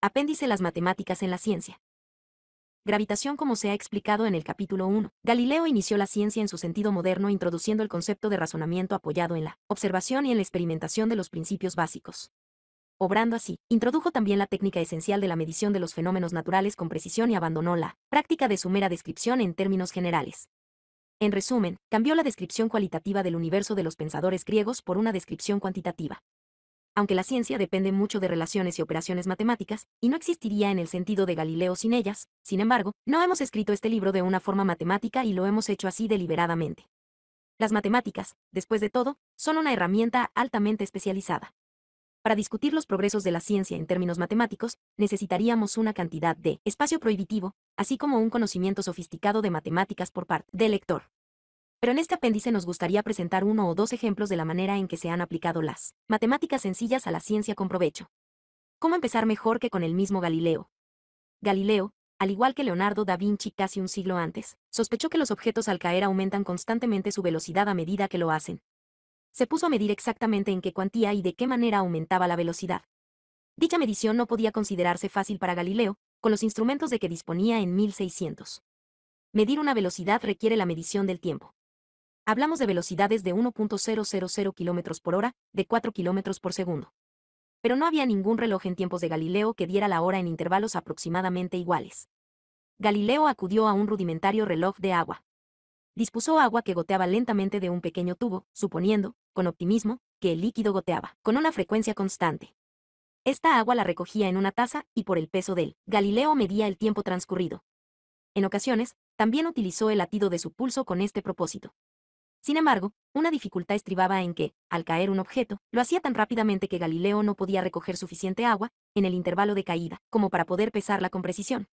Apéndice: las matemáticas en la ciencia. Gravitación. Como se ha explicado en el capítulo 1, Galileo inició la ciencia en su sentido moderno introduciendo el concepto de razonamiento apoyado en la observación y en la experimentación de los principios básicos. Obrando así, introdujo también la técnica esencial de la medición de los fenómenos naturales con precisión y abandonó la práctica de su mera descripción en términos generales. En resumen, cambió la descripción cualitativa del universo de los pensadores griegos por una descripción cuantitativa. Aunque la ciencia depende mucho de relaciones y operaciones matemáticas, y no existiría en el sentido de Galileo sin ellas, sin embargo, no hemos escrito este libro de una forma matemática y lo hemos hecho así deliberadamente. Las matemáticas, después de todo, son una herramienta altamente especializada. Para discutir los progresos de la ciencia en términos matemáticos, necesitaríamos una cantidad de espacio prohibitivo, así como un conocimiento sofisticado de matemáticas por parte del lector. Pero en este apéndice nos gustaría presentar uno o dos ejemplos de la manera en que se han aplicado las matemáticas sencillas a la ciencia con provecho. ¿Cómo empezar mejor que con el mismo Galileo? Galileo, al igual que Leonardo da Vinci casi un siglo antes, sospechó que los objetos al caer aumentan constantemente su velocidad a medida que lo hacen. Se puso a medir exactamente en qué cuantía y de qué manera aumentaba la velocidad. Dicha medición no podía considerarse fácil para Galileo, con los instrumentos de que disponía en 1600. Medir una velocidad requiere la medición del tiempo. Hablamos de velocidades de 1.000 km por hora, de 4 km por segundo. Pero no había ningún reloj en tiempos de Galileo que diera la hora en intervalos aproximadamente iguales. Galileo acudió a un rudimentario reloj de agua. Dispuso agua que goteaba lentamente de un pequeño tubo, suponiendo, con optimismo, que el líquido goteaba con una frecuencia constante. Esta agua la recogía en una taza y por el peso del Galileo medía el tiempo transcurrido. En ocasiones, también utilizó el latido de su pulso con este propósito. Sin embargo, una dificultad estribaba en que, al caer un objeto, lo hacía tan rápidamente que Galileo no podía recoger suficiente agua, en el intervalo de caída, como para poder pesarla con precisión.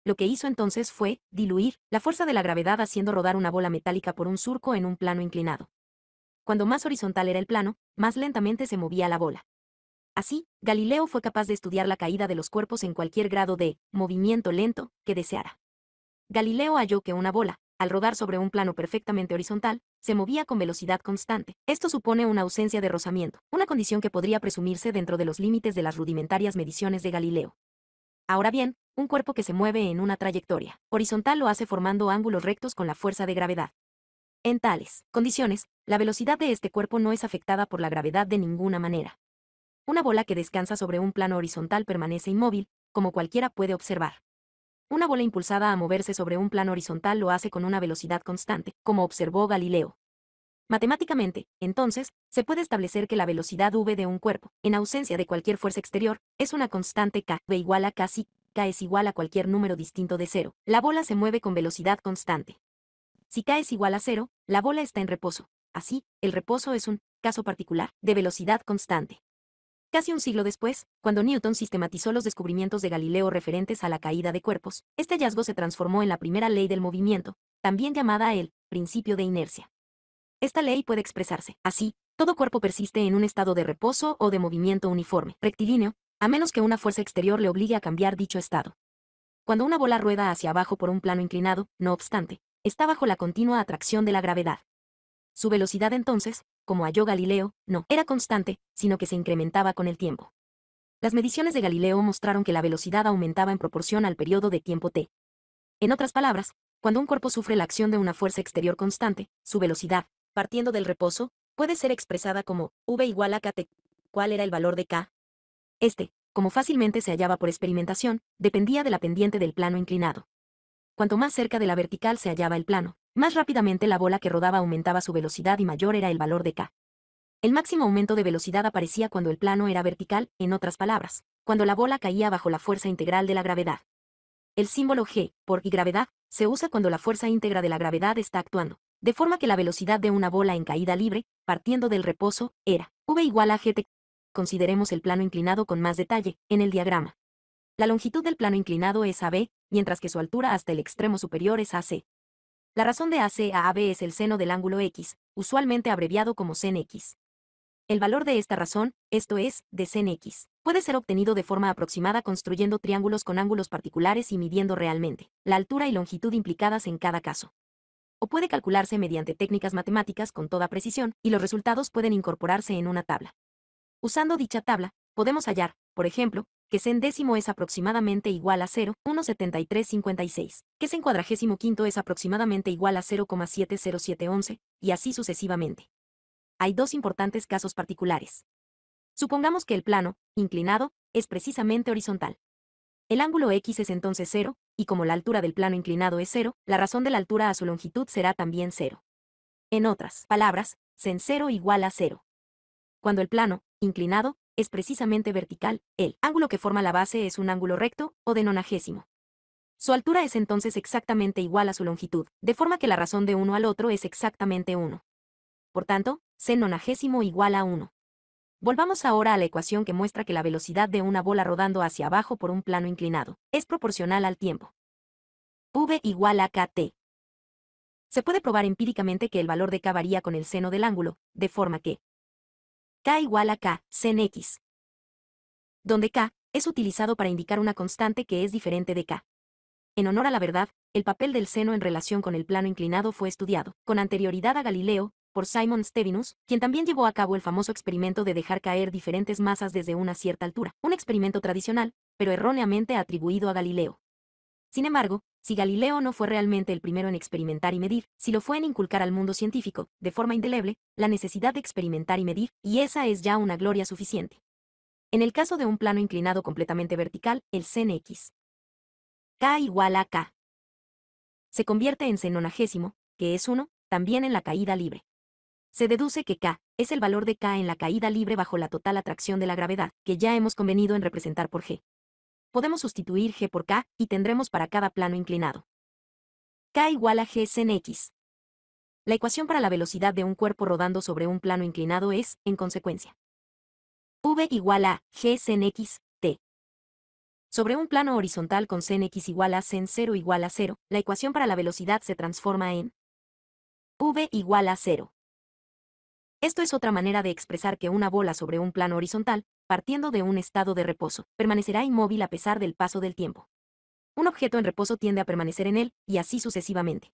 Lo que hizo entonces fue diluir la fuerza de la gravedad haciendo rodar una bola metálica por un surco en un plano inclinado. Cuando más horizontal era el plano, más lentamente se movía la bola. Así, Galileo fue capaz de estudiar la caída de los cuerpos en cualquier grado de movimiento lento que deseara. Galileo halló que una bola, al rodar sobre un plano perfectamente horizontal, se movía con velocidad constante. Esto supone una ausencia de rozamiento, una condición que podría presumirse dentro de los límites de las rudimentarias mediciones de Galileo. Ahora bien, un cuerpo que se mueve en una trayectoria horizontal lo hace formando ángulos rectos con la fuerza de gravedad. En tales condiciones, la velocidad de este cuerpo no es afectada por la gravedad de ninguna manera. Una bola que descansa sobre un plano horizontal permanece inmóvil, como cualquiera puede observar. Una bola impulsada a moverse sobre un plano horizontal lo hace con una velocidad constante, como observó Galileo. Matemáticamente, entonces, se puede establecer que la velocidad v de un cuerpo, en ausencia de cualquier fuerza exterior, es una constante k, v igual a k si k es igual a cualquier número distinto de cero. La bola se mueve con velocidad constante. Si k es igual a cero, la bola está en reposo. Así, el reposo es un caso particular de velocidad constante. Casi un siglo después, cuando Newton sistematizó los descubrimientos de Galileo referentes a la caída de cuerpos, este hallazgo se transformó en la primera ley del movimiento, también llamada el principio de inercia. Esta ley puede expresarse así: todo cuerpo persiste en un estado de reposo o de movimiento uniforme, rectilíneo, a menos que una fuerza exterior le obligue a cambiar dicho estado. Cuando una bola rueda hacia abajo por un plano inclinado, no obstante, está bajo la continua atracción de la gravedad. Su velocidad entonces, como halló Galileo, no era constante, sino que se incrementaba con el tiempo. Las mediciones de Galileo mostraron que la velocidad aumentaba en proporción al periodo de tiempo t. En otras palabras, cuando un cuerpo sufre la acción de una fuerza exterior constante, su velocidad, partiendo del reposo, puede ser expresada como v igual a kt. ¿Cuál era el valor de k? Este, como fácilmente se hallaba por experimentación, dependía de la pendiente del plano inclinado. Cuanto más cerca de la vertical se hallaba el plano, más rápidamente la bola que rodaba aumentaba su velocidad y mayor era el valor de k. El máximo aumento de velocidad aparecía cuando el plano era vertical, en otras palabras, cuando la bola caía bajo la fuerza integral de la gravedad. El símbolo g, por y gravedad, se usa cuando la fuerza íntegra de la gravedad está actuando, de forma que la velocidad de una bola en caída libre, partiendo del reposo, era v igual a gt. Consideremos el plano inclinado con más detalle, en el diagrama. La longitud del plano inclinado es AB, mientras que su altura hasta el extremo superior es AC. La razón de AC a AB es el seno del ángulo X, usualmente abreviado como sen X. El valor de esta razón, esto es, de sen X, puede ser obtenido de forma aproximada construyendo triángulos con ángulos particulares y midiendo realmente la altura y longitud implicadas en cada caso. O puede calcularse mediante técnicas matemáticas con toda precisión, y los resultados pueden incorporarse en una tabla. Usando dicha tabla, podemos hallar, por ejemplo, que sen décimo es aproximadamente igual a 0,17356, que sen cuadragésimo quinto es aproximadamente igual a 0,70711, y así sucesivamente. Hay dos importantes casos particulares. Supongamos que el plano, inclinado, es precisamente horizontal. El ángulo x es entonces 0, y como la altura del plano inclinado es 0, la razón de la altura a su longitud será también 0. En otras palabras, sen 0 igual a 0. Cuando el plano, inclinado, es precisamente vertical, el ángulo que forma la base es un ángulo recto o de nonagésimo. Su altura es entonces exactamente igual a su longitud, de forma que la razón de uno al otro es exactamente 1. Por tanto, sen nonagésimo igual a 1. Volvamos ahora a la ecuación que muestra que la velocidad de una bola rodando hacia abajo por un plano inclinado es proporcional al tiempo. V igual a kt. Se puede probar empíricamente que el valor de k varía con el seno del ángulo, de forma que k igual a k, sen x, donde k es utilizado para indicar una constante que es diferente de k. En honor a la verdad, el papel del seno en relación con el plano inclinado fue estudiado, con anterioridad a Galileo, por Simon Stevinus, quien también llevó a cabo el famoso experimento de dejar caer diferentes masas desde una cierta altura, un experimento tradicional, pero erróneamente atribuido a Galileo. Sin embargo, si Galileo no fue realmente el primero en experimentar y medir, si lo fue en inculcar al mundo científico, de forma indeleble, la necesidad de experimentar y medir, y esa es ya una gloria suficiente. En el caso de un plano inclinado completamente vertical, el sen x, k igual a k, se convierte en sen nonagésimo, que es 1, también en la caída libre. Se deduce que k es el valor de k en la caída libre bajo la total atracción de la gravedad, que ya hemos convenido en representar por g. Podemos sustituir g por k, y tendremos para cada plano inclinado k igual a g sen x. La ecuación para la velocidad de un cuerpo rodando sobre un plano inclinado es, en consecuencia, v igual a g sen x, t. Sobre un plano horizontal con sen x igual a sen 0 igual a 0, la ecuación para la velocidad se transforma en v igual a 0. Esto es otra manera de expresar que una bola sobre un plano horizontal, partiendo de un estado de reposo, permanecerá inmóvil a pesar del paso del tiempo. Un objeto en reposo tiende a permanecer en él, y así sucesivamente.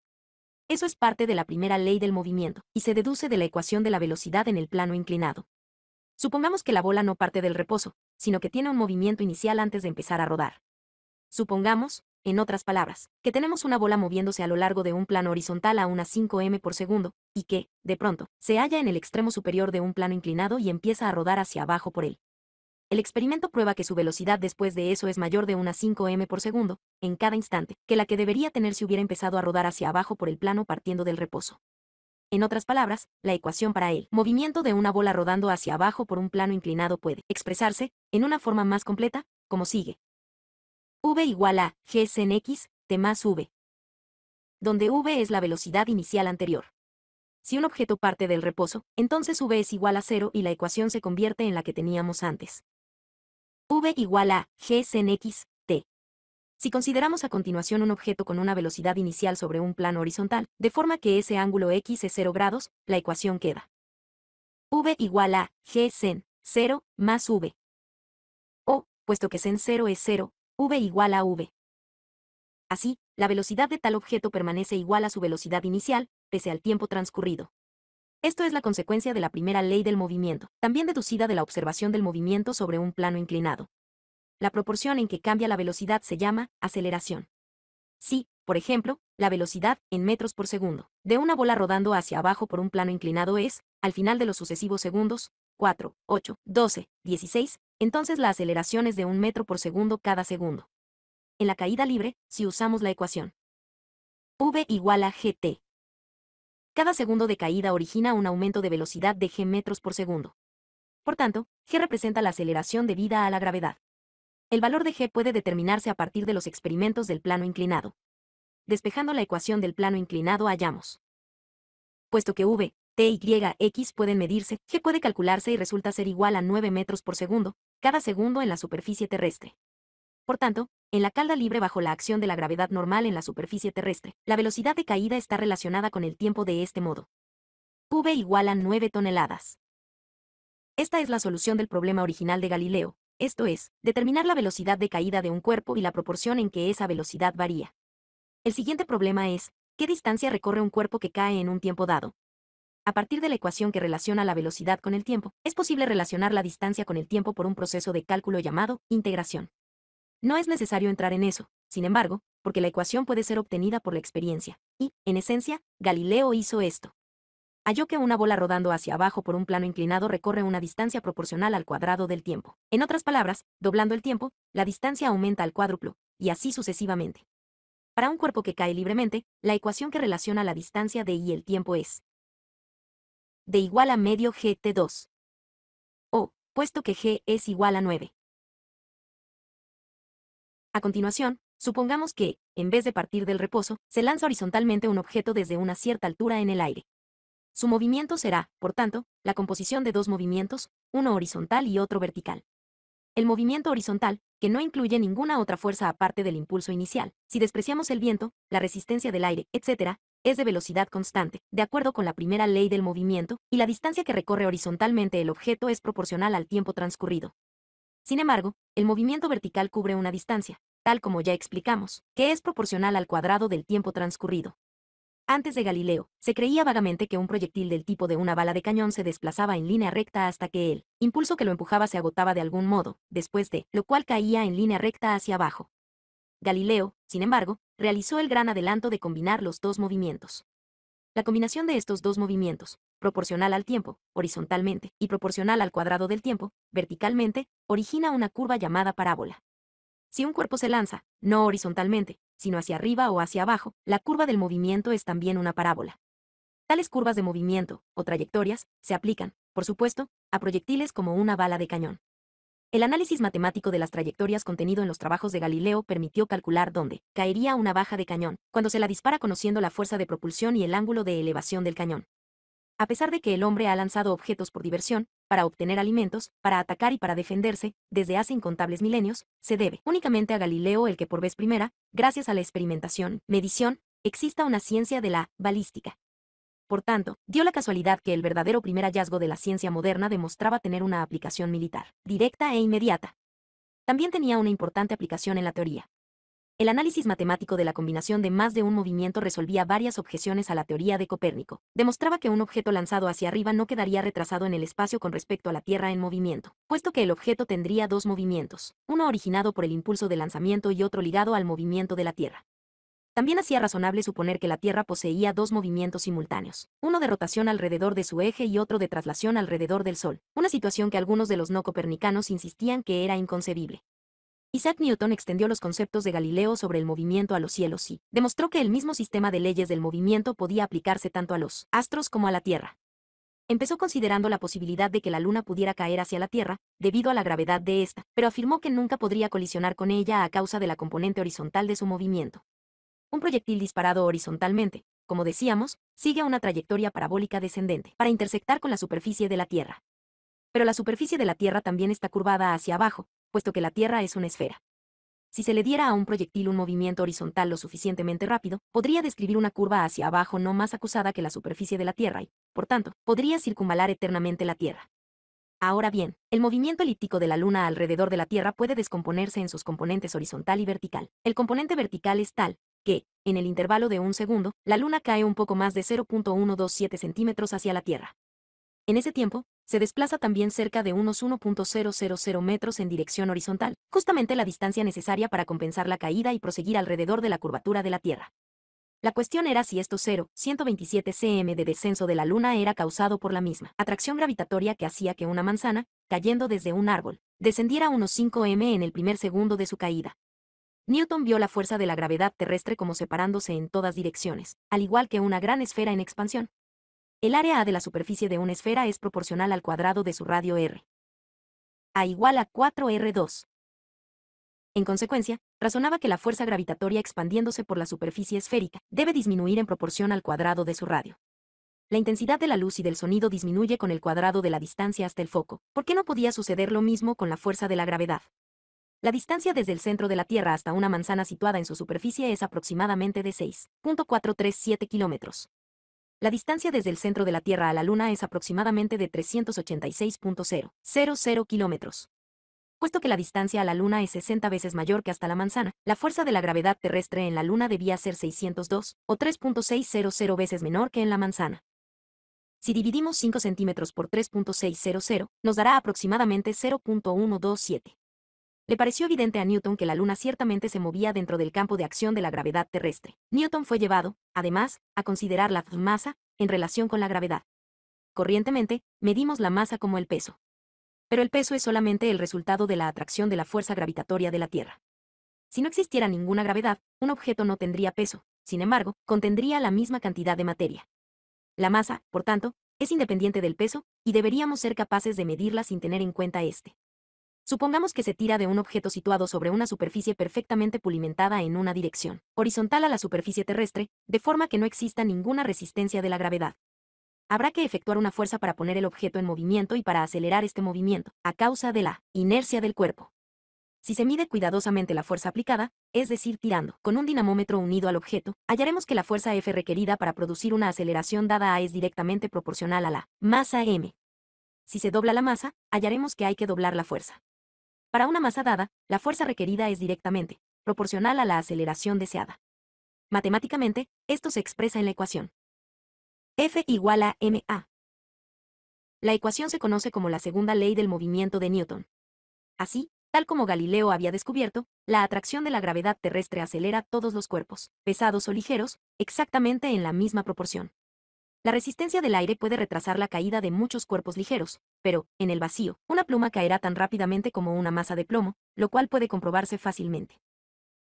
Eso es parte de la primera ley del movimiento, y se deduce de la ecuación de la velocidad en el plano inclinado. Supongamos que la bola no parte del reposo, sino que tiene un movimiento inicial antes de empezar a rodar. Supongamos, en otras palabras, que tenemos una bola moviéndose a lo largo de un plano horizontal a unas 5 m por segundo, y que, de pronto, se halla en el extremo superior de un plano inclinado y empieza a rodar hacia abajo por él. El experimento prueba que su velocidad después de eso es mayor de unas 5 m por segundo, en cada instante, que la que debería tener si hubiera empezado a rodar hacia abajo por el plano partiendo del reposo. En otras palabras, la ecuación para el movimiento de una bola rodando hacia abajo por un plano inclinado puede expresarse, en una forma más completa, como sigue. V igual a g sen x, t más v, donde v es la velocidad inicial anterior. Si un objeto parte del reposo, entonces v es igual a 0 y la ecuación se convierte en la que teníamos antes. V igual a g sen x, t. Si consideramos a continuación un objeto con una velocidad inicial sobre un plano horizontal, de forma que ese ángulo x es 0 grados, la ecuación queda v igual a g sen 0 más v. O, puesto que sen 0 es 0, v igual a v. Así, la velocidad de tal objeto permanece igual a su velocidad inicial, pese al tiempo transcurrido. Esto es la consecuencia de la primera ley del movimiento, también deducida de la observación del movimiento sobre un plano inclinado. La proporción en que cambia la velocidad se llama aceleración. Si, por ejemplo, la velocidad, en metros por segundo, de una bola rodando hacia abajo por un plano inclinado es, al final de los sucesivos segundos, 4, 8, 12, 16, entonces la aceleración es de 1 metro por segundo cada segundo. En la caída libre, si usamos la ecuación v igual a gt, cada segundo de caída origina un aumento de velocidad de g metros por segundo. Por tanto, g representa la aceleración debida a la gravedad. El valor de g puede determinarse a partir de los experimentos del plano inclinado. Despejando la ecuación del plano inclinado hallamos. Puesto que v, t y x pueden medirse, g puede calcularse y resulta ser igual a 9 metros por segundo, cada segundo en la superficie terrestre. Por tanto, en la caída libre bajo la acción de la gravedad normal en la superficie terrestre, la velocidad de caída está relacionada con el tiempo de este modo. V igual a 9 toneladas. Esta es la solución del problema original de Galileo, esto es, determinar la velocidad de caída de un cuerpo y la proporción en que esa velocidad varía. El siguiente problema es, ¿qué distancia recorre un cuerpo que cae en un tiempo dado? A partir de la ecuación que relaciona la velocidad con el tiempo, es posible relacionar la distancia con el tiempo por un proceso de cálculo llamado integración. No es necesario entrar en eso, sin embargo, porque la ecuación puede ser obtenida por la experiencia, y, en esencia, Galileo hizo esto. Halló que una bola rodando hacia abajo por un plano inclinado recorre una distancia proporcional al cuadrado del tiempo. En otras palabras, doblando el tiempo, la distancia aumenta al cuádruplo, y así sucesivamente. Para un cuerpo que cae libremente, la ecuación que relaciona la distancia de y el tiempo es d igual a medio gt2. O, puesto que g es igual a 9. A continuación, supongamos que, en vez de partir del reposo, se lanza horizontalmente un objeto desde una cierta altura en el aire. Su movimiento será, por tanto, la composición de dos movimientos, uno horizontal y otro vertical. El movimiento horizontal, que no incluye ninguna otra fuerza aparte del impulso inicial, si despreciamos el viento, la resistencia del aire, etc., es de velocidad constante, de acuerdo con la primera ley del movimiento, y la distancia que recorre horizontalmente el objeto es proporcional al tiempo transcurrido. Sin embargo, el movimiento vertical cubre una distancia, tal como ya explicamos, que es proporcional al cuadrado del tiempo transcurrido. Antes de Galileo, se creía vagamente que un proyectil del tipo de una bala de cañón se desplazaba en línea recta hasta que el impulso que lo empujaba se agotaba de algún modo, después de lo cual caía en línea recta hacia abajo. Galileo, sin embargo, realizó el gran adelanto de combinar los dos movimientos. La combinación de estos dos movimientos, proporcional al tiempo, horizontalmente, y proporcional al cuadrado del tiempo, verticalmente, origina una curva llamada parábola. Si un cuerpo se lanza, no horizontalmente, sino hacia arriba o hacia abajo, la curva del movimiento es también una parábola. Tales curvas de movimiento, o trayectorias, se aplican, por supuesto, a proyectiles como una bala de cañón. El análisis matemático de las trayectorias contenido en los trabajos de Galileo permitió calcular dónde caería una baja de cañón, cuando se la dispara conociendo la fuerza de propulsión y el ángulo de elevación del cañón. A pesar de que el hombre ha lanzado objetos por diversión, para obtener alimentos, para atacar y para defenderse, desde hace incontables milenios, se debe únicamente a Galileo el que por vez primera, gracias a la experimentación, medición, exista una ciencia de la balística. Por tanto, dio la casualidad que el verdadero primer hallazgo de la ciencia moderna demostraba tener una aplicación militar, directa e inmediata. También tenía una importante aplicación en la teoría. El análisis matemático de la combinación de más de un movimiento resolvía varias objeciones a la teoría de Copérnico. Demostraba que un objeto lanzado hacia arriba no quedaría retrasado en el espacio con respecto a la Tierra en movimiento, puesto que el objeto tendría dos movimientos, uno originado por el impulso de lanzamiento y otro ligado al movimiento de la Tierra. También hacía razonable suponer que la Tierra poseía dos movimientos simultáneos, uno de rotación alrededor de su eje y otro de traslación alrededor del Sol, una situación que algunos de los no copernicanos insistían que era inconcebible. Isaac Newton extendió los conceptos de Galileo sobre el movimiento a los cielos y demostró que el mismo sistema de leyes del movimiento podía aplicarse tanto a los astros como a la Tierra. Empezó considerando la posibilidad de que la Luna pudiera caer hacia la Tierra, debido a la gravedad de esta, pero afirmó que nunca podría colisionar con ella a causa de la componente horizontal de su movimiento. Un proyectil disparado horizontalmente, como decíamos, sigue una trayectoria parabólica descendente para intersectar con la superficie de la Tierra. Pero la superficie de la Tierra también está curvada hacia abajo, puesto que la Tierra es una esfera. Si se le diera a un proyectil un movimiento horizontal lo suficientemente rápido, podría describir una curva hacia abajo no más acusada que la superficie de la Tierra y, por tanto, podría circunvalar eternamente la Tierra. Ahora bien, el movimiento elíptico de la Luna alrededor de la Tierra puede descomponerse en sus componentes horizontal y vertical. El componente vertical es tal que, en el intervalo de un segundo, la Luna cae un poco más de 0.127 centímetros hacia la Tierra. En ese tiempo, se desplaza también cerca de unos 1.000 metros en dirección horizontal, justamente la distancia necesaria para compensar la caída y proseguir alrededor de la curvatura de la Tierra. La cuestión era si estos 0.127 cm de descenso de la Luna era causado por la misma atracción gravitatoria que hacía que una manzana, cayendo desde un árbol, descendiera unos 5 m en el primer segundo de su caída. Newton vio la fuerza de la gravedad terrestre como separándose en todas direcciones, al igual que una gran esfera en expansión. El área A de la superficie de una esfera es proporcional al cuadrado de su radio r. A igual a 4r2. En consecuencia, razonaba que la fuerza gravitatoria expandiéndose por la superficie esférica debe disminuir en proporción al cuadrado de su radio. La intensidad de la luz y del sonido disminuye con el cuadrado de la distancia hasta el foco. ¿Por qué no podía suceder lo mismo con la fuerza de la gravedad? La distancia desde el centro de la Tierra hasta una manzana situada en su superficie es aproximadamente de 6.437 kilómetros. La distancia desde el centro de la Tierra a la Luna es aproximadamente de 386.000 kilómetros. Puesto que la distancia a la Luna es 60 veces mayor que hasta la manzana, la fuerza de la gravedad terrestre en la Luna debía ser 602, o 3.600 veces menor que en la manzana. Si dividimos 5 centímetros por 3.600, nos dará aproximadamente 0.127. Le pareció evidente a Newton que la Luna ciertamente se movía dentro del campo de acción de la gravedad terrestre. Newton fue llevado, además, a considerar la masa en relación con la gravedad. Corrientemente, medimos la masa como el peso. Pero el peso es solamente el resultado de la atracción de la fuerza gravitatoria de la Tierra. Si no existiera ninguna gravedad, un objeto no tendría peso, sin embargo, contendría la misma cantidad de materia. La masa, por tanto, es independiente del peso, y deberíamos ser capaces de medirla sin tener en cuenta este. Supongamos que se tira de un objeto situado sobre una superficie perfectamente pulimentada en una dirección horizontal a la superficie terrestre, de forma que no exista ninguna resistencia de la gravedad. Habrá que efectuar una fuerza para poner el objeto en movimiento y para acelerar este movimiento, a causa de la inercia del cuerpo. Si se mide cuidadosamente la fuerza aplicada, es decir, tirando con un dinamómetro unido al objeto, hallaremos que la fuerza F requerida para producir una aceleración dada A es directamente proporcional a la masa m. Si se dobla la masa, hallaremos que hay que doblar la fuerza. Para una masa dada, la fuerza requerida es directamente proporcional a la aceleración deseada. Matemáticamente, esto se expresa en la ecuación F igual a ma. La ecuación se conoce como la segunda ley del movimiento de Newton. Así, tal como Galileo había descubierto, la atracción de la gravedad terrestre acelera todos los cuerpos, pesados o ligeros, exactamente en la misma proporción. La resistencia del aire puede retrasar la caída de muchos cuerpos ligeros, pero, en el vacío, una pluma caerá tan rápidamente como una masa de plomo, lo cual puede comprobarse fácilmente.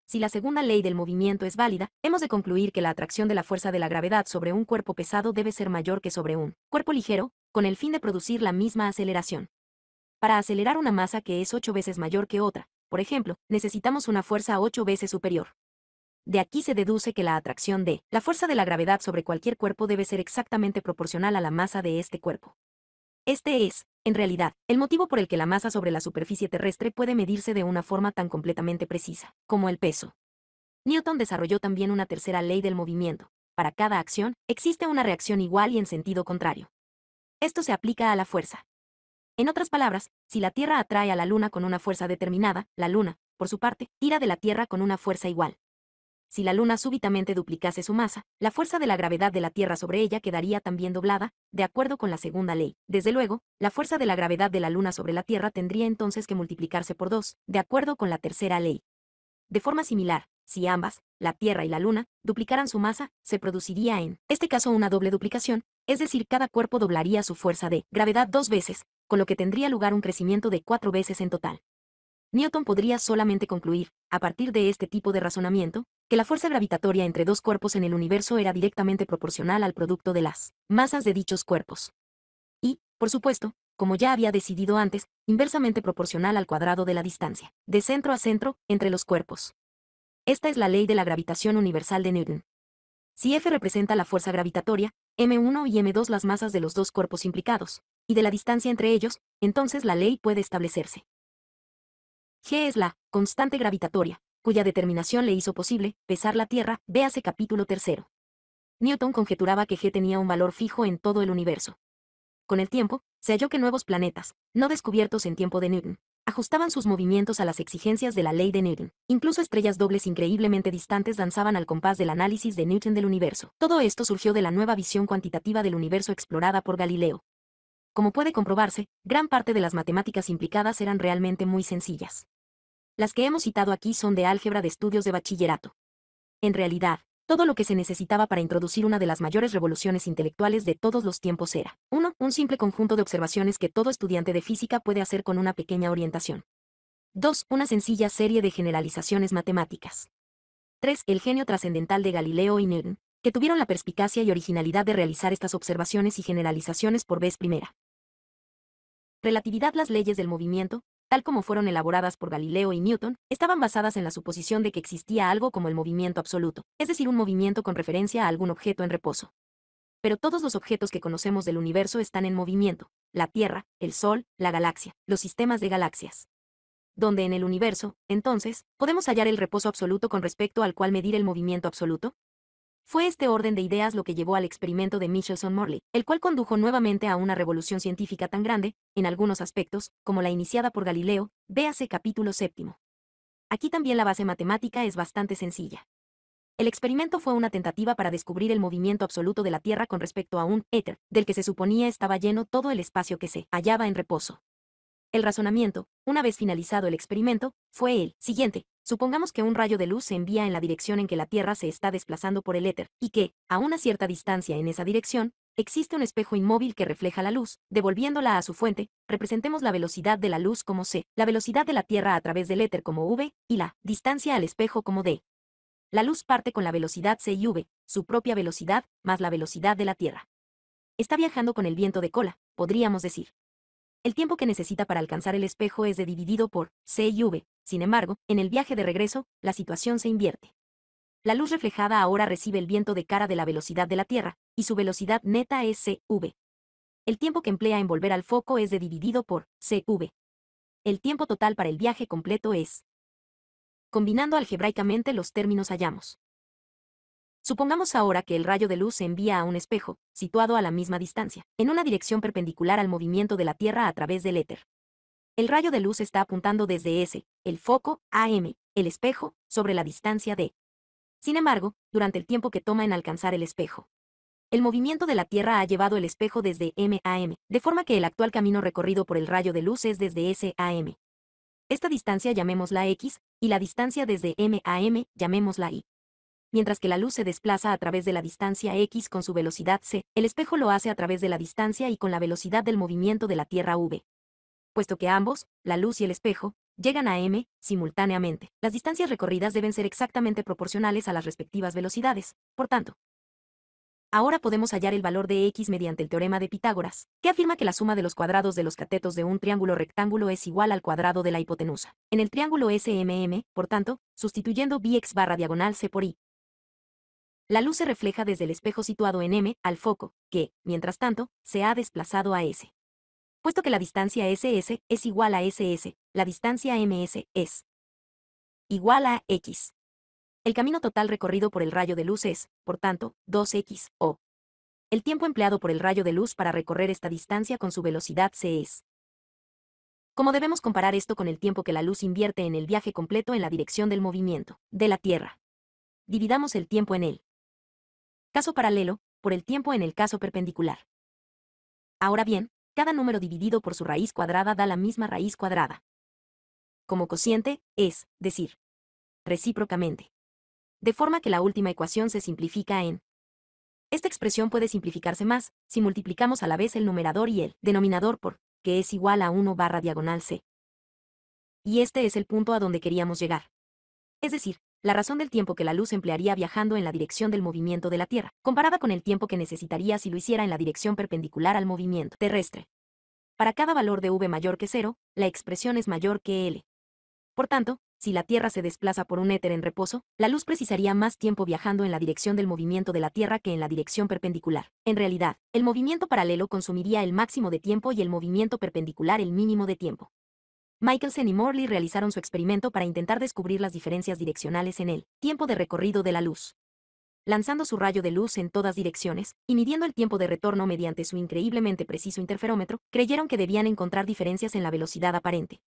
Si la segunda ley del movimiento es válida, hemos de concluir que la atracción de la fuerza de la gravedad sobre un cuerpo pesado debe ser mayor que sobre un cuerpo ligero, con el fin de producir la misma aceleración. Para acelerar una masa que es 8 veces mayor que otra, por ejemplo, necesitamos una fuerza 8 veces superior. De aquí se deduce que la atracción de la fuerza de la gravedad sobre cualquier cuerpo debe ser exactamente proporcional a la masa de este cuerpo. Este es, en realidad, el motivo por el que la masa sobre la superficie terrestre puede medirse de una forma tan completamente precisa, como el peso. Newton desarrolló también una tercera ley del movimiento. Para cada acción, existe una reacción igual y en sentido contrario. Esto se aplica a la fuerza. En otras palabras, si la Tierra atrae a la Luna con una fuerza determinada, la Luna, por su parte, tira de la Tierra con una fuerza igual. Si la Luna súbitamente duplicase su masa, la fuerza de la gravedad de la Tierra sobre ella quedaría también doblada, de acuerdo con la segunda ley. Desde luego, la fuerza de la gravedad de la Luna sobre la Tierra tendría entonces que multiplicarse por 2, de acuerdo con la tercera ley. De forma similar, si ambas, la Tierra y la Luna, duplicaran su masa, se produciría en este caso una doble duplicación, es decir, cada cuerpo doblaría su fuerza de gravedad 2 veces, con lo que tendría lugar un crecimiento de 4 veces en total. Newton podría solamente concluir, a partir de este tipo de razonamiento, que la fuerza gravitatoria entre dos cuerpos en el universo era directamente proporcional al producto de las masas de dichos cuerpos. Y, por supuesto, como ya había decidido antes, inversamente proporcional al cuadrado de la distancia, de centro a centro, entre los cuerpos. Esta es la ley de la gravitación universal de Newton. Si F representa la fuerza gravitatoria, m1 y m2 las masas de los dos cuerpos implicados, y de la distancia entre ellos, entonces la ley puede establecerse. G es la constante gravitatoria, cuya determinación le hizo posible pesar la Tierra, véase capítulo 3. Newton conjeturaba que G tenía un valor fijo en todo el universo. Con el tiempo, se halló que nuevos planetas, no descubiertos en tiempo de Newton, ajustaban sus movimientos a las exigencias de la ley de Newton. Incluso estrellas dobles increíblemente distantes danzaban al compás del análisis de Newton del universo. Todo esto surgió de la nueva visión cuantitativa del universo explorada por Galileo. Como puede comprobarse, gran parte de las matemáticas implicadas eran realmente muy sencillas. Las que hemos citado aquí son de álgebra de estudios de bachillerato. En realidad, todo lo que se necesitaba para introducir una de las mayores revoluciones intelectuales de todos los tiempos era 1. Un simple conjunto de observaciones que todo estudiante de física puede hacer con una pequeña orientación. 2. Una sencilla serie de generalizaciones matemáticas. 3. El genio trascendental de Galileo y Newton, que tuvieron la perspicacia y originalidad de realizar estas observaciones y generalizaciones por vez primera. Relatividad. Las leyes del movimiento, tal como fueron elaboradas por Galileo y Newton, estaban basadas en la suposición de que existía algo como el movimiento absoluto, es decir, un movimiento con referencia a algún objeto en reposo. Pero todos los objetos que conocemos del universo están en movimiento: la Tierra, el Sol, la galaxia, los sistemas de galaxias. ¿Dónde en el universo, entonces, podemos hallar el reposo absoluto con respecto al cual medir el movimiento absoluto? Fue este orden de ideas lo que llevó al experimento de Michelson-Morley, el cual condujo nuevamente a una revolución científica tan grande, en algunos aspectos, como la iniciada por Galileo, véase capítulo 7. Aquí también la base matemática es bastante sencilla. El experimento fue una tentativa para descubrir el movimiento absoluto de la Tierra con respecto a un éter, del que se suponía estaba lleno todo el espacio que se hallaba en reposo. El razonamiento, una vez finalizado el experimento, fue el siguiente. Supongamos que un rayo de luz se envía en la dirección en que la Tierra se está desplazando por el éter, y que, a una cierta distancia en esa dirección, existe un espejo inmóvil que refleja la luz, devolviéndola a su fuente. Representemos la velocidad de la luz como c, la velocidad de la Tierra a través del éter como v, y la distancia al espejo como d. La luz parte con la velocidad c y v, su propia velocidad, más la velocidad de la Tierra. Está viajando con el viento de cola, podríamos decir. El tiempo que necesita para alcanzar el espejo es de dividido por c y v. Sin embargo, en el viaje de regreso, la situación se invierte. La luz reflejada ahora recibe el viento de cara de la velocidad de la Tierra, y su velocidad neta es cv. El tiempo que emplea en volver al foco es de dividido por cv. El tiempo total para el viaje completo es. Combinando algebraicamente los términos hallamos. Supongamos ahora que el rayo de luz se envía a un espejo, situado a la misma distancia, en una dirección perpendicular al movimiento de la Tierra a través del éter. El rayo de luz está apuntando desde S, el foco, a M, el espejo, sobre la distancia D. Sin embargo, durante el tiempo que toma en alcanzar el espejo, el movimiento de la Tierra ha llevado el espejo desde M a M, de forma que el actual camino recorrido por el rayo de luz es desde S a M. Esta distancia llamémosla X, y la distancia desde M a M llamémosla Y. Mientras que la luz se desplaza a través de la distancia X con su velocidad c, el espejo lo hace a través de la distancia y con la velocidad del movimiento de la Tierra v. Puesto que ambos, la luz y el espejo, llegan a m simultáneamente, las distancias recorridas deben ser exactamente proporcionales a las respectivas velocidades. Por tanto, ahora podemos hallar el valor de x mediante el teorema de Pitágoras, que afirma que la suma de los cuadrados de los catetos de un triángulo rectángulo es igual al cuadrado de la hipotenusa. En el triángulo SMM, por tanto, sustituyendo bx barra diagonal c por y, la luz se refleja desde el espejo situado en M al foco, que, mientras tanto, se ha desplazado a S. Puesto que la distancia SS es igual a SS, la distancia MS es igual a X. El camino total recorrido por el rayo de luz es, por tanto, 2X, o el tiempo empleado por el rayo de luz para recorrer esta distancia con su velocidad c es. ¿Cómo debemos comparar esto con el tiempo que la luz invierte en el viaje completo en la dirección del movimiento de la Tierra? Dividamos el tiempo en él. Caso paralelo, por el tiempo en el caso perpendicular. Ahora bien, cada número dividido por su raíz cuadrada da la misma raíz cuadrada. Como cociente, es decir, recíprocamente. De forma que la última ecuación se simplifica en. Esta expresión puede simplificarse más, si multiplicamos a la vez el numerador y el denominador por, que es igual a 1 barra diagonal c. Y este es el punto a donde queríamos llegar. Es decir, la razón del tiempo que la luz emplearía viajando en la dirección del movimiento de la Tierra, comparada con el tiempo que necesitaría si lo hiciera en la dirección perpendicular al movimiento terrestre. Para cada valor de v mayor que 0, la expresión es mayor que L. Por tanto, si la Tierra se desplaza por un éter en reposo, la luz precisaría más tiempo viajando en la dirección del movimiento de la Tierra que en la dirección perpendicular. En realidad, el movimiento paralelo consumiría el máximo de tiempo y el movimiento perpendicular el mínimo de tiempo. Michelson y Morley realizaron su experimento para intentar descubrir las diferencias direccionales en el tiempo de recorrido de la luz. Lanzando su rayo de luz en todas direcciones, y midiendo el tiempo de retorno mediante su increíblemente preciso interferómetro, creyeron que debían encontrar diferencias en la velocidad aparente.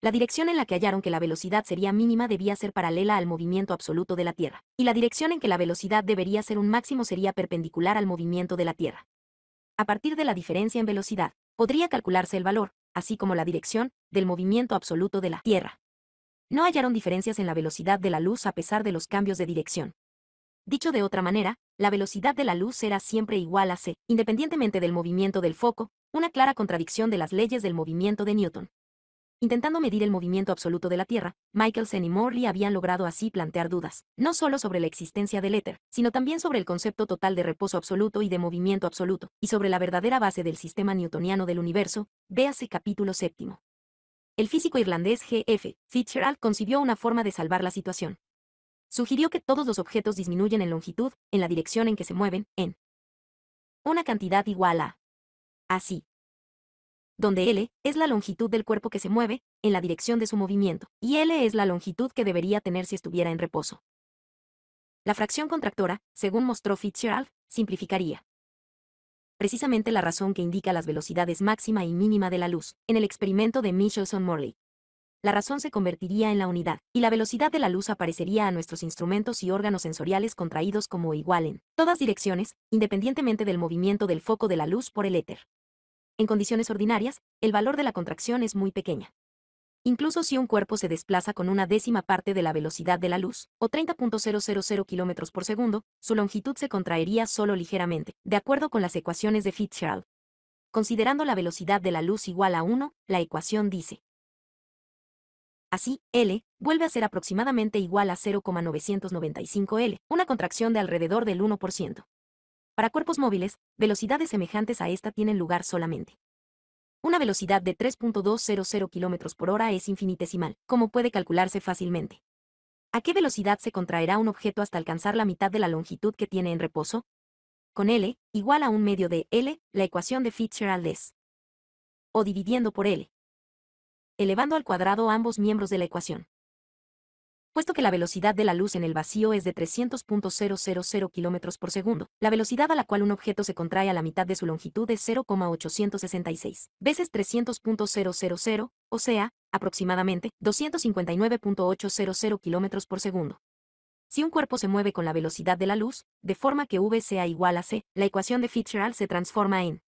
La dirección en la que hallaron que la velocidad sería mínima debía ser paralela al movimiento absoluto de la Tierra, y la dirección en que la velocidad debería ser un máximo sería perpendicular al movimiento de la Tierra. A partir de la diferencia en velocidad, podría calcularse el valor, así como la dirección, del movimiento absoluto de la Tierra. No hallaron diferencias en la velocidad de la luz a pesar de los cambios de dirección. Dicho de otra manera, la velocidad de la luz era siempre igual a c, independientemente del movimiento del foco, una clara contradicción de las leyes del movimiento de Newton. Intentando medir el movimiento absoluto de la Tierra, Michelson y Morley habían logrado así plantear dudas, no solo sobre la existencia del éter, sino también sobre el concepto total de reposo absoluto y de movimiento absoluto, y sobre la verdadera base del sistema newtoniano del universo, véase capítulo 7. El físico irlandés G.F. Fitzgerald concibió una forma de salvar la situación. Sugirió que todos los objetos disminuyen en longitud, en la dirección en que se mueven, en una cantidad igual a así, donde L es la longitud del cuerpo que se mueve, en la dirección de su movimiento, y L es la longitud que debería tener si estuviera en reposo. La fracción contractora, según mostró Fitzgerald, simplificaría precisamente la razón que indica las velocidades máxima y mínima de la luz, en el experimento de Michelson-Morley. la razón se convertiría en la unidad, y la velocidad de la luz aparecería a nuestros instrumentos y órganos sensoriales contraídos como igual en todas direcciones, independientemente del movimiento del foco de la luz por el éter. En condiciones ordinarias, el valor de la contracción es muy pequeña. Incluso si un cuerpo se desplaza con una décima parte de la velocidad de la luz, o 30.000 km por segundo, su longitud se contraería solo ligeramente, de acuerdo con las ecuaciones de Fitzgerald. Considerando la velocidad de la luz igual a 1, la ecuación dice: así, L vuelve a ser aproximadamente igual a 0,995 L, una contracción de alrededor del 1%. Para cuerpos móviles, velocidades semejantes a esta tienen lugar solamente. Una velocidad de 3.200 km por hora es infinitesimal, como puede calcularse fácilmente. ¿A qué velocidad se contraerá un objeto hasta alcanzar la mitad de la longitud que tiene en reposo? Con L igual a un medio de L, la ecuación de Fitzgerald es: o dividiendo por L, elevando al cuadrado ambos miembros de la ecuación. Puesto que la velocidad de la luz en el vacío es de 300.000 km por segundo, la velocidad a la cual un objeto se contrae a la mitad de su longitud es 0,866 veces 300.000, o sea, aproximadamente 259.800 km por segundo. Si un cuerpo se mueve con la velocidad de la luz, de forma que v sea igual a c, la ecuación de Fitzgerald se transforma en: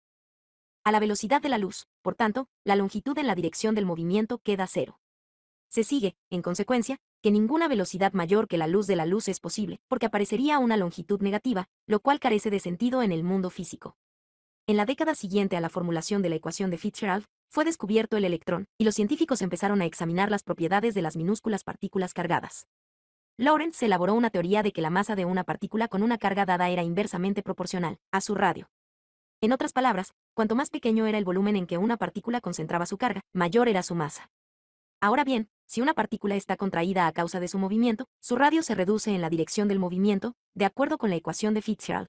a la velocidad de la luz, por tanto, la longitud en la dirección del movimiento queda cero. Se sigue, en consecuencia, que ninguna velocidad mayor que la luz de la luz es posible, porque aparecería una longitud negativa, lo cual carece de sentido en el mundo físico. En la década siguiente a la formulación de la ecuación de Fitzgerald, fue descubierto el electrón, y los científicos empezaron a examinar las propiedades de las minúsculas partículas cargadas. Lorentz elaboró una teoría de que la masa de una partícula con una carga dada era inversamente proporcional a su radio. En otras palabras, cuanto más pequeño era el volumen en que una partícula concentraba su carga, mayor era su masa. Ahora bien, si una partícula está contraída a causa de su movimiento, su radio se reduce en la dirección del movimiento, de acuerdo con la ecuación de Fitzgerald.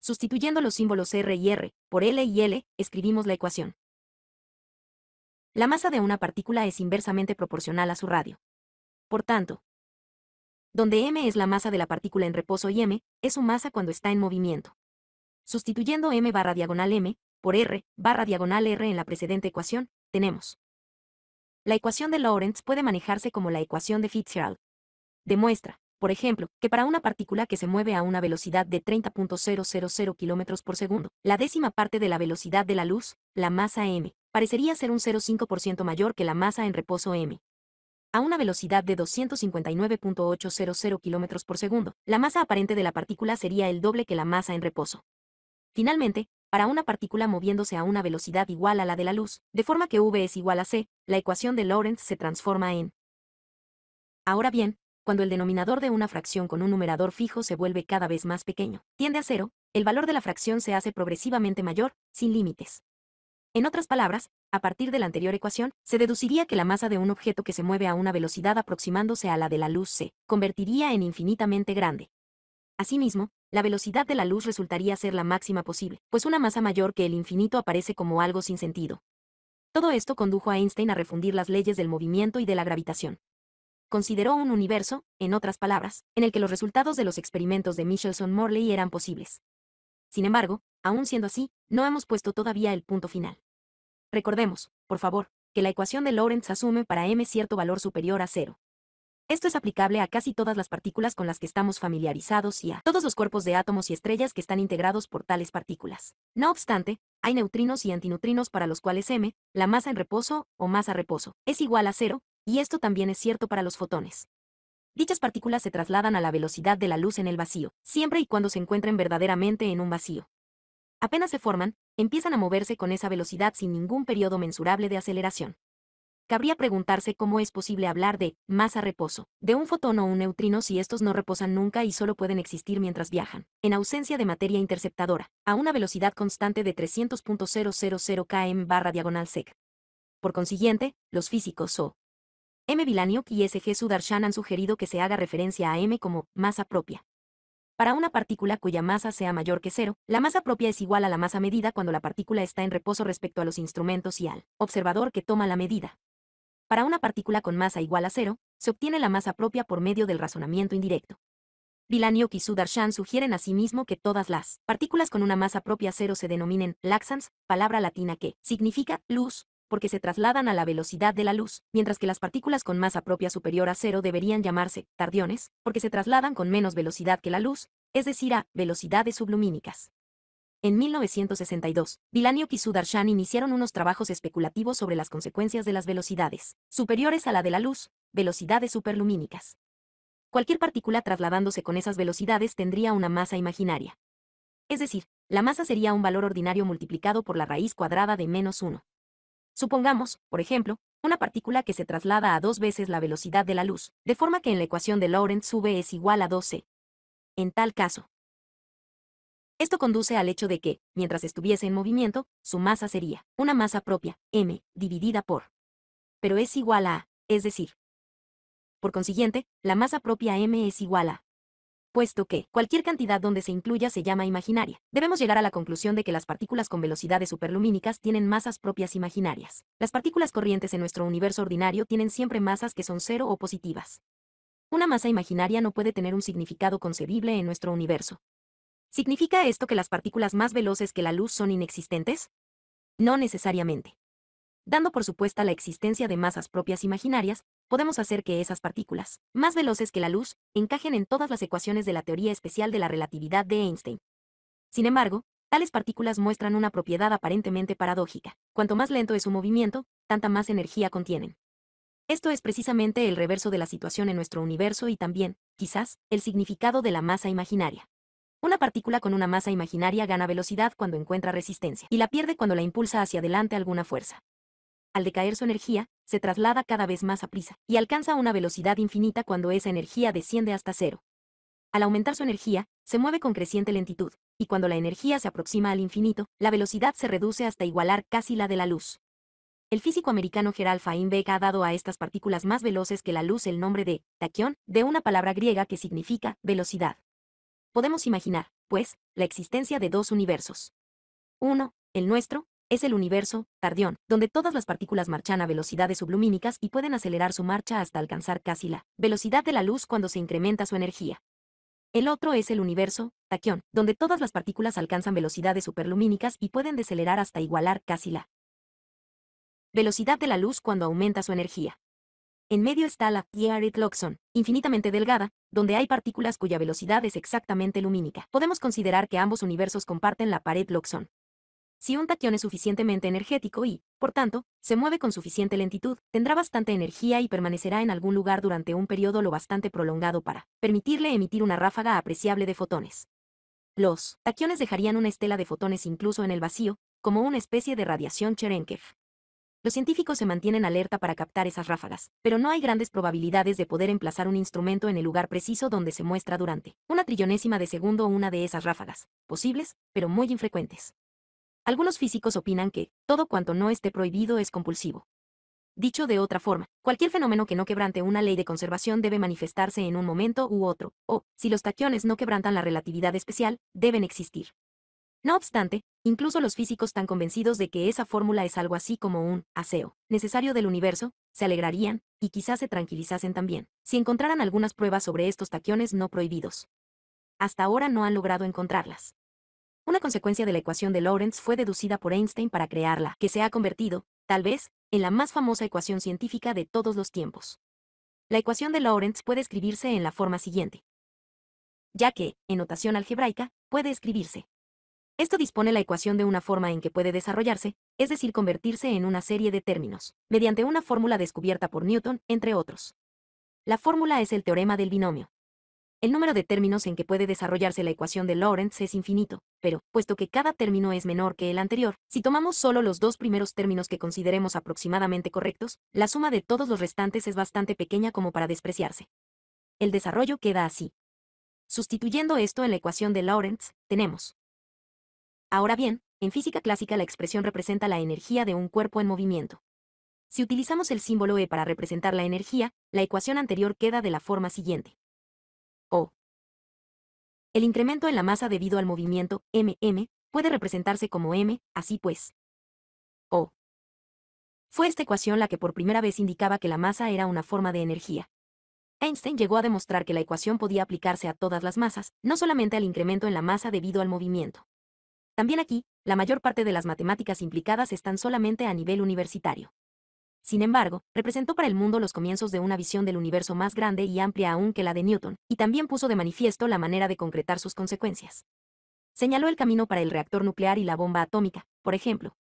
Sustituyendo los símbolos R y R por L y L, escribimos la ecuación. La masa de una partícula es inversamente proporcional a su radio. Por tanto, donde m es la masa de la partícula en reposo y m es su masa cuando está en movimiento. Sustituyendo m barra diagonal m por r barra diagonal r en la precedente ecuación, tenemos: la ecuación de Lorentz puede manejarse como la ecuación de Fitzgerald. Demuestra, por ejemplo, que para una partícula que se mueve a una velocidad de 30.000 km por segundo, la décima parte de la velocidad de la luz, la masa m, parecería ser un 0,5% mayor que la masa en reposo m. A una velocidad de 259.800 km por segundo, la masa aparente de la partícula sería el doble que la masa en reposo. Finalmente, para una partícula moviéndose a una velocidad igual a la de la luz, de forma que v es igual a c, la ecuación de Lorentz se transforma en: ahora bien, cuando el denominador de una fracción con un numerador fijo se vuelve cada vez más pequeño, tiende a cero, el valor de la fracción se hace progresivamente mayor, sin límites. En otras palabras, a partir de la anterior ecuación, se deduciría que la masa de un objeto que se mueve a una velocidad aproximándose a la de la luz se convertiría en infinitamente grande. Asimismo, la velocidad de la luz resultaría ser la máxima posible, pues una masa mayor que el infinito aparece como algo sin sentido. Todo esto condujo a Einstein a refundir las leyes del movimiento y de la gravitación. Consideró un universo, en otras palabras, en el que los resultados de los experimentos de Michelson-Morley eran posibles. Sin embargo, aun siendo así, no hemos puesto todavía el punto final. Recordemos, por favor, que la ecuación de Lorentz asume para m cierto valor superior a cero. Esto es aplicable a casi todas las partículas con las que estamos familiarizados y a todos los cuerpos de átomos y estrellas que están integrados por tales partículas. No obstante, hay neutrinos y antineutrinos para los cuales m, la masa en reposo, o masa reposo, es igual a cero, y esto también es cierto para los fotones. Dichas partículas se trasladan a la velocidad de la luz en el vacío, siempre y cuando se encuentren verdaderamente en un vacío. Apenas se forman, empiezan a moverse con esa velocidad sin ningún periodo mensurable de aceleración. Cabría preguntarse cómo es posible hablar de masa reposo, de un fotón o un neutrino si estos no reposan nunca y solo pueden existir mientras viajan, en ausencia de materia interceptadora, a una velocidad constante de 300.000 km barra diagonal sec. Por consiguiente, los físicos O. M. Villaniuk y S. G. Sudarshan han sugerido que se haga referencia a m como masa propia. Para una partícula cuya masa sea mayor que cero, la masa propia es igual a la masa medida cuando la partícula está en reposo respecto a los instrumentos y al observador que toma la medida. Para una partícula con masa igual a cero, se obtiene la masa propia por medio del razonamiento indirecto. Villaniuk y Sudarshan sugieren asimismo que todas las partículas con una masa propia cero se denominen laxants, palabra latina que significa luz, porque se trasladan a la velocidad de la luz, mientras que las partículas con masa propia superior a cero deberían llamarse tardiones, porque se trasladan con menos velocidad que la luz, es decir, a velocidades sublumínicas. En 1962, Vilanio y Sudarshan iniciaron unos trabajos especulativos sobre las consecuencias de las velocidades superiores a la de la luz, velocidades superlumínicas. Cualquier partícula trasladándose con esas velocidades tendría una masa imaginaria. Es decir, la masa sería un valor ordinario multiplicado por la raíz cuadrada de -1. Supongamos, por ejemplo, una partícula que se traslada a 2 veces la velocidad de la luz, de forma que en la ecuación de Lorentz V es igual a 2c. En tal caso, esto conduce al hecho de que, mientras estuviese en movimiento, su masa sería una masa propia, m, dividida por. Pero es igual a, es decir, por consiguiente, la masa propia m es igual a. Puesto que cualquier cantidad donde se incluya se llama imaginaria, debemos llegar a la conclusión de que las partículas con velocidades superlumínicas tienen masas propias imaginarias. Las partículas corrientes en nuestro universo ordinario tienen siempre masas que son cero o positivas. Una masa imaginaria no puede tener un significado concebible en nuestro universo. ¿Significa esto que las partículas más veloces que la luz son inexistentes? No necesariamente. Dando por supuesta la existencia de masas propias imaginarias, podemos hacer que esas partículas, más veloces que la luz, encajen en todas las ecuaciones de la teoría especial de la relatividad de Einstein. Sin embargo, tales partículas muestran una propiedad aparentemente paradójica. Cuanto más lento es su movimiento, tanta más energía contienen. Esto es precisamente el reverso de la situación en nuestro universo y también, quizás, el significado de la masa imaginaria. Una partícula con una masa imaginaria gana velocidad cuando encuentra resistencia y la pierde cuando la impulsa hacia adelante alguna fuerza. Al decaer su energía, se traslada cada vez más a prisa y alcanza una velocidad infinita cuando esa energía desciende hasta cero. Al aumentar su energía, se mueve con creciente lentitud, y cuando la energía se aproxima al infinito, la velocidad se reduce hasta igualar casi la de la luz. El físico americano Gerald Feinberg ha dado a estas partículas más veloces que la luz el nombre de taquión, de una palabra griega que significa velocidad. Podemos imaginar, pues, la existencia de dos universos. Uno, el nuestro, es el universo tardión, donde todas las partículas marchan a velocidades sublumínicas y pueden acelerar su marcha hasta alcanzar casi la velocidad de la luz cuando se incrementa su energía. El otro es el universo taquión, donde todas las partículas alcanzan velocidades superlumínicas y pueden decelerar hasta igualar casi la velocidad de la luz cuando aumenta su energía. En medio está la Paret-Luxon, infinitamente delgada, donde hay partículas cuya velocidad es exactamente lumínica. Podemos considerar que ambos universos comparten la Paret-Luxon. Si un taquión es suficientemente energético y, por tanto, se mueve con suficiente lentitud, tendrá bastante energía y permanecerá en algún lugar durante un periodo lo bastante prolongado para permitirle emitir una ráfaga apreciable de fotones. Los taquiones dejarían una estela de fotones incluso en el vacío, como una especie de radiación Cherenkov. Los científicos se mantienen alerta para captar esas ráfagas, pero no hay grandes probabilidades de poder emplazar un instrumento en el lugar preciso donde se muestra durante una trillonésima de segundo una de esas ráfagas, posibles, pero muy infrecuentes. Algunos físicos opinan que todo cuanto no esté prohibido es compulsivo. Dicho de otra forma, cualquier fenómeno que no quebrante una ley de conservación debe manifestarse en un momento u otro, o, si los taquiones no quebrantan la relatividad especial, deben existir. No obstante, incluso los físicos tan convencidos de que esa fórmula es algo así como un aseo necesario del universo, se alegrarían, y quizás se tranquilizasen también, si encontraran algunas pruebas sobre estos taquiones no prohibidos. Hasta ahora no han logrado encontrarlas. Una consecuencia de la ecuación de Lorentz fue deducida por Einstein para crearla, que se ha convertido, tal vez, en la más famosa ecuación científica de todos los tiempos. La ecuación de Lorentz puede escribirse en la forma siguiente, ya que, en notación algebraica, puede escribirse. Esto dispone la ecuación de una forma en que puede desarrollarse, es decir, convertirse en una serie de términos, mediante una fórmula descubierta por Newton, entre otros. La fórmula es el teorema del binomio. El número de términos en que puede desarrollarse la ecuación de Lorentz es infinito, pero, puesto que cada término es menor que el anterior, si tomamos solo los dos primeros términos que consideremos aproximadamente correctos, la suma de todos los restantes es bastante pequeña como para despreciarse. El desarrollo queda así. Sustituyendo esto en la ecuación de Lorentz, tenemos. Ahora bien, en física clásica la expresión representa la energía de un cuerpo en movimiento. Si utilizamos el símbolo E para representar la energía, la ecuación anterior queda de la forma siguiente. O. El incremento en la masa debido al movimiento, mm, puede representarse como m, así pues. O. Fue esta ecuación la que por primera vez indicaba que la masa era una forma de energía. Einstein llegó a demostrar que la ecuación podía aplicarse a todas las masas, no solamente al incremento en la masa debido al movimiento. También aquí, la mayor parte de las matemáticas implicadas están solamente a nivel universitario. Sin embargo, representó para el mundo los comienzos de una visión del universo más grande y amplia aún que la de Newton, y también puso de manifiesto la manera de concretar sus consecuencias. Señaló el camino para el reactor nuclear y la bomba atómica, por ejemplo,